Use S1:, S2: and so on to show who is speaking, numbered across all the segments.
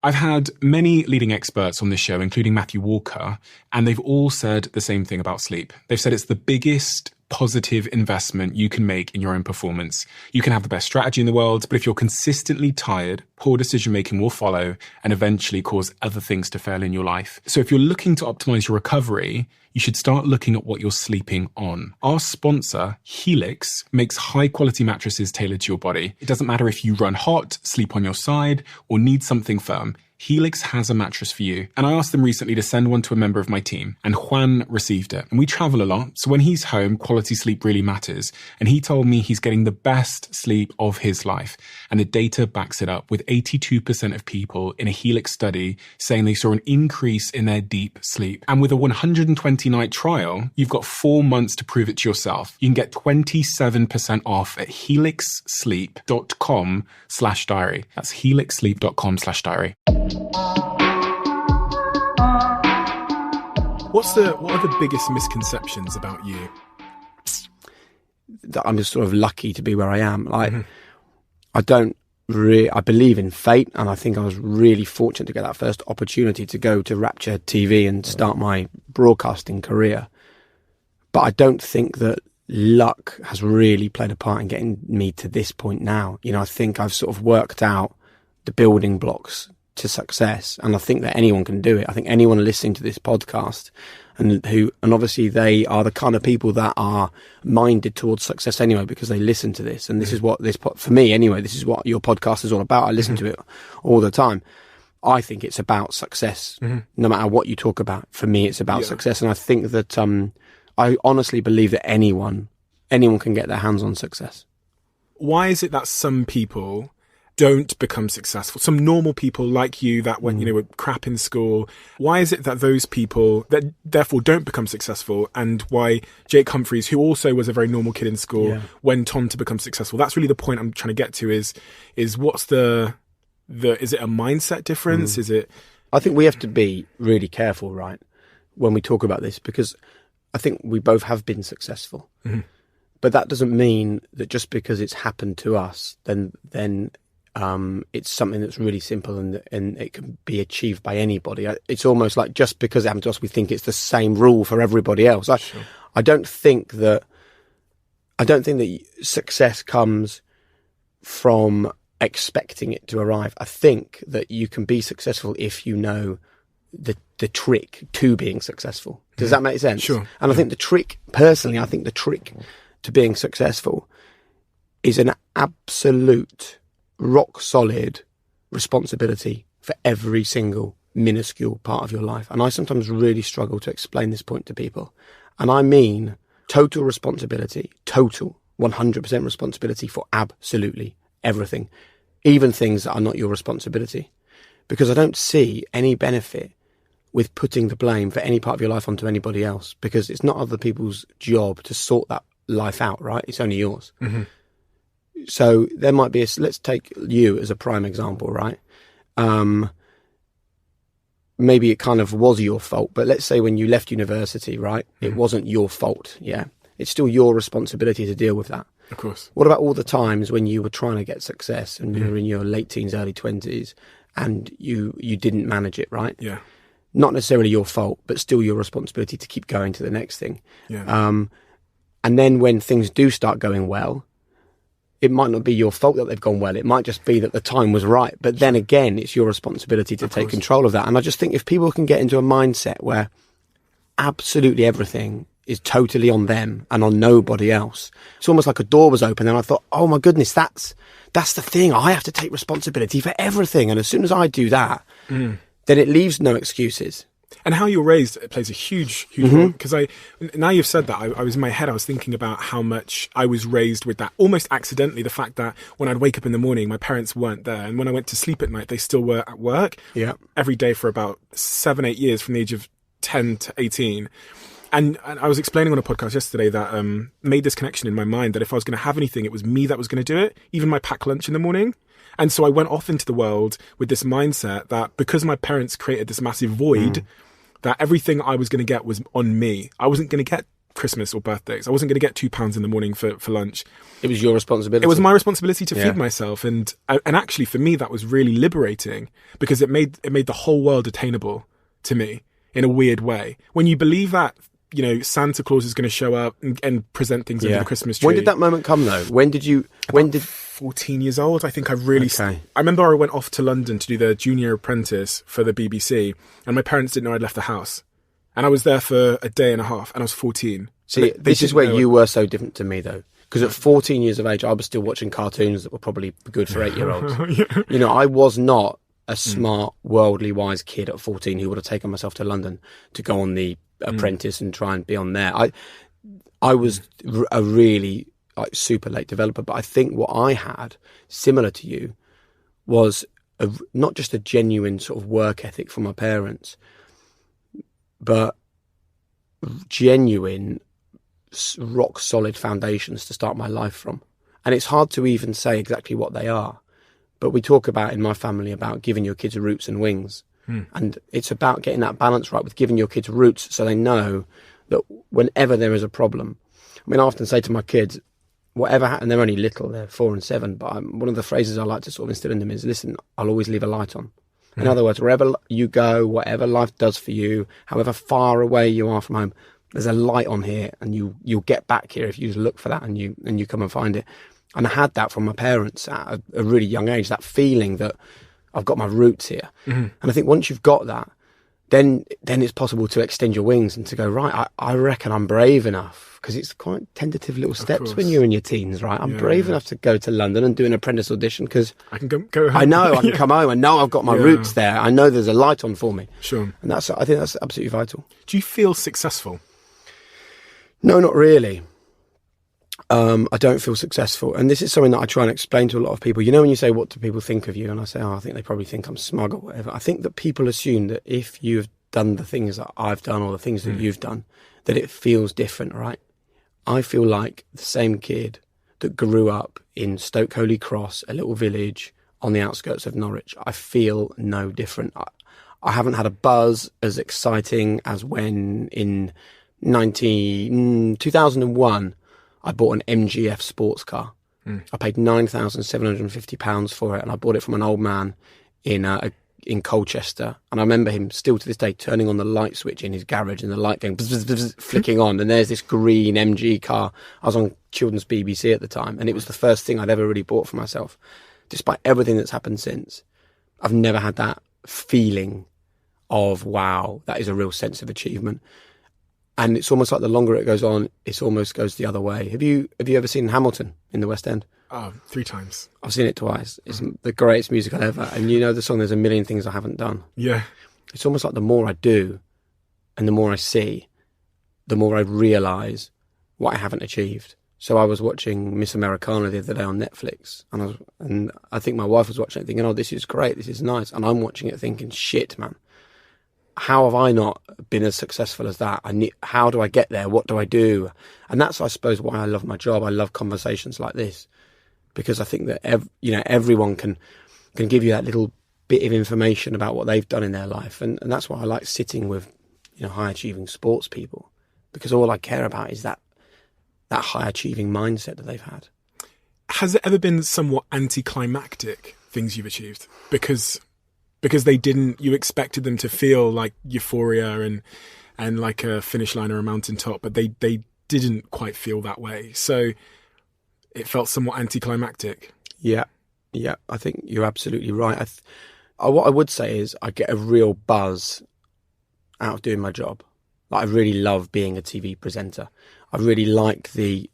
S1: I've had many leading experts on this show, including Matthew Walker, and they've all said the same thing about sleep. They've said it's the biggest positive investment you can make in your own performance. You can have the best strategy in the world, but if you're consistently tired, poor decision-making will follow and eventually cause other things to fail in your life. So if you're looking to optimize your recovery, you should start looking at what you're sleeping on. Our sponsor, Helix, makes high-quality mattresses tailored to your body. It doesn't matter if you run hot, sleep on your side, or need something firm. Helix has a mattress for you. And I asked them recently to send one to a member of my team, and Juan received it. And we travel a lot, so when he's home, quality sleep really matters. And he told me he's getting the best sleep of his life. And the data backs it up, with 82% of people in a Helix study saying they saw an increase in their deep sleep. And with a 120-night trial, you've got 4 months to prove it to yourself. You can get 27% off at helixsleep.com/diary. That's helixsleep.com/diary. What are the biggest misconceptions about you?
S2: That I'm just sort of lucky to be where I am. Like, I believe in fate, and I think I was really fortunate to get that first opportunity to go to Rapture TV and start my broadcasting career. But I don't think that luck has really played a part in getting me to this point now. You know, I think I've sort of worked out the building blocks to success, and I think that anyone can do it. I think anyone listening to this podcast and obviously they are the kind of people that are minded towards success anyway, because they listen to this, and this is what for me anyway, this is what your podcast is all about. I listen to it all the time. I think it's about success, no matter what you talk about. For me, it's about success, and I think that I honestly believe that anyone can get their hands on success.
S1: Why is it that some people don't become successful? Some normal people like you that went, were crap in school. Why is it that those people that therefore don't become successful, and why Jake Humphreys, who also was a very normal kid in school, went on to become successful? That's really the point I'm trying to get to is what's is it a mindset difference? Is it?
S2: I think we have to be really careful, right, when we talk about this, because I think we both have been successful. But that doesn't mean that just because it's happened to us, then it's something that's really simple and it can be achieved by anybody. It's almost like just because it happened to us, we think it's the same rule for everybody else. I don't think that success comes from expecting it to arrive. I think that you can be successful if you know the trick to being successful. Does that make sense?
S1: Sure.
S2: And I think the trick to being successful is an absolute rock solid responsibility for every single minuscule part of your life. And I sometimes really struggle to explain this point to people. And I mean total responsibility, total 100% responsibility for absolutely everything, even things that are not your responsibility. Because I don't see any benefit with putting the blame for any part of your life onto anybody else, because it's not other people's job to sort that life out, right? It's only yours. So there might be let's take you as a prime example, right? Maybe it kind of was your fault, but let's say when you left university, right? It wasn't your fault. Yeah. It's still your responsibility to deal with that.
S1: Of course.
S2: What about all the times when you were trying to get success and you were in your late teens, early 20s, and you didn't manage it, right?
S1: Yeah.
S2: Not necessarily your fault, but still your responsibility to keep going to the next thing.
S1: Yeah.
S2: And then when things do start going well, it might not be your fault that they've gone well. It might just be that the time was right. But then again, it's your responsibility to take control of that. And I just think if people can get into a mindset where absolutely everything is totally on them and on nobody else, it's almost like a door was open and I thought, oh my goodness, that's the thing. I have to take responsibility for everything. And as soon as I do that, then it leaves no excuses.
S1: And how you're raised plays a huge role. Because now you've said that, I was in my head, I was thinking about how much I was raised with that, almost accidentally, the fact that when I'd wake up in the morning, my parents weren't there. And when I went to sleep at night, they still were at work every day for about 7-8 years, from the age of 10 to 18. And I was explaining on a podcast yesterday that made this connection in my mind that if I was going to have anything, it was me that was going to do it, even my packed lunch in the morning. And so I went off into the world with this mindset that because my parents created this massive void, that everything I was going to get was on me. I wasn't going to get
S3: Christmas or birthdays. I wasn't going to get £2 in the morning for lunch.
S2: It was your responsibility.
S3: It was my responsibility to feed myself, and actually for me that was really liberating, because it made the whole world attainable to me in a weird way. When you believe that, you know, Santa Claus is going to show up and present things under the Christmas tree.
S2: When did that moment come though? When did
S3: 14 years old, I think. I remember I went off to London to do the Junior Apprentice for the BBC, and my parents didn't know I'd left the house. And I was there for a day and a half, and I was 14.
S2: See, this is where you were so different to me, though. Because at 14 years of age, I was still watching cartoons that were probably good for 8-year-olds. You know, I was not a smart, worldly wise kid at 14 who would have taken myself to London to go on The Apprentice and try and be on there. I was a really super late developer, but I think what I had, similar to you, was not just a genuine sort of work ethic from my parents, but genuine rock solid foundations to start my life from. And it's hard to even say exactly what they are, but we talk about in my family about giving your kids roots and wings. And it's about getting that balance right with giving your kids roots so they know that whenever there is a problem, I mean, I often say to my kids, whatever happens, they're only little, they're 4 and 7, but one of the phrases I like to sort of instill in them is, listen, I'll always leave a light on. In other words, wherever you go, whatever life does for you, however far away you are from home, there's a light on here, and you'll get back here if you just look for that and you come and find it. And I had that from my parents at a really young age, that feeling that I've got my roots here. And I think once you've got that, then it's possible to extend your wings and to go, right, I reckon I'm brave enough, because it's quite tentative little steps when you're in your teens, right? I'm brave enough to go to London and do an apprentice audition, because
S3: I can go home.
S2: I know I can come home. I know I've got my roots there. I know there's a light on for me.
S3: Sure.
S2: And I think that's absolutely vital.
S3: Do you feel successful?
S2: No, not really. I don't feel successful. And this is something that I try and explain to a lot of people. You know, when you say, what do people think of you? And I say, I think they probably think I'm smug or whatever. I think that people assume that if you've done the things that I've done or the things that you've done, that it feels different, right? I feel like the same kid that grew up in Stoke Holy Cross, a little village on the outskirts of Norwich. I feel no different. I haven't had a buzz as exciting as when in 2001, I bought an MGF sports car. I paid £9,750 for it, and I bought it from an old man in Colchester. And I remember him still to this day turning on the light switch in his garage and the light going bzz, bzz, bzz, flicking on. And there's this green MG car. I was on Children's BBC at the time, and it was the first thing I'd ever really bought for myself. Despite everything that's happened since, I've never had that feeling of, wow, that is a real sense of achievement. And it's almost like the longer it goes on, it almost goes the other way. Have you ever seen Hamilton in the West End?
S3: Oh, 3 times.
S2: I've seen it twice. It's the greatest musical ever. And you know the song, There's a Million Things I Haven't Done.
S3: Yeah.
S2: It's almost like the more I do and the more I see, the more I realise what I haven't achieved. So I was watching Miss Americana the other day on Netflix, and I think my wife was watching it thinking, oh, this is great, this is nice. And I'm watching it thinking, shit, man. How have I not been as successful as that? How do I get there? What do I do? And that's, I suppose, why I love my job. I love conversations like this, because I think that everyone can give you that little bit of information about what they've done in their life, and that's why I like sitting with high achieving sports people, because all I care about is that high achieving mindset that they've had.
S3: Has it ever been somewhat anticlimactic, things you've achieved? Because you expected them to feel like euphoria and like a finish line or a mountaintop, but they didn't quite feel that way. So it felt somewhat anticlimactic.
S2: Yeah, I think you're absolutely right. What I would say is I get a real buzz out of doing my job. Like, I really love being a TV presenter. I really like the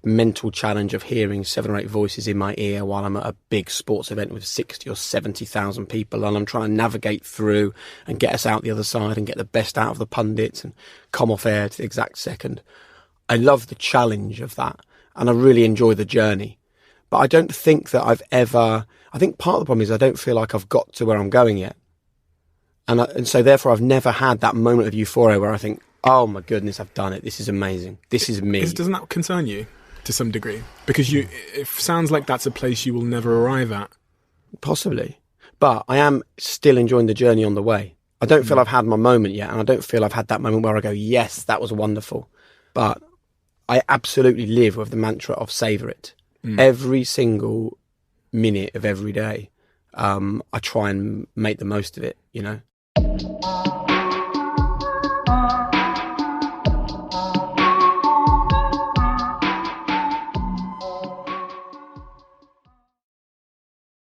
S2: mental challenge of hearing 7 or 8 voices in my ear while I'm at a big sports event with 60 or 70,000 people, and I'm trying to navigate through and get us out the other side and get the best out of the pundits and come off air to the exact second. I love the challenge of that, and I really enjoy the journey. But I don't think that I think part of the problem is I don't feel like I've got to where I'm going yet. And so therefore I've never had that moment of euphoria where I think, oh my goodness, I've done it. This is amazing. This is me.
S3: Doesn't that concern you to some degree? Because it sounds like that's a place you will never arrive at.
S2: Possibly. But I am still enjoying the journey on the way. I don't feel I've had my moment yet, and I don't feel I've had that moment where I go, yes, that was wonderful. But I absolutely live with the mantra of savour it. Every single minute of every day, I try and make the most of it, you know.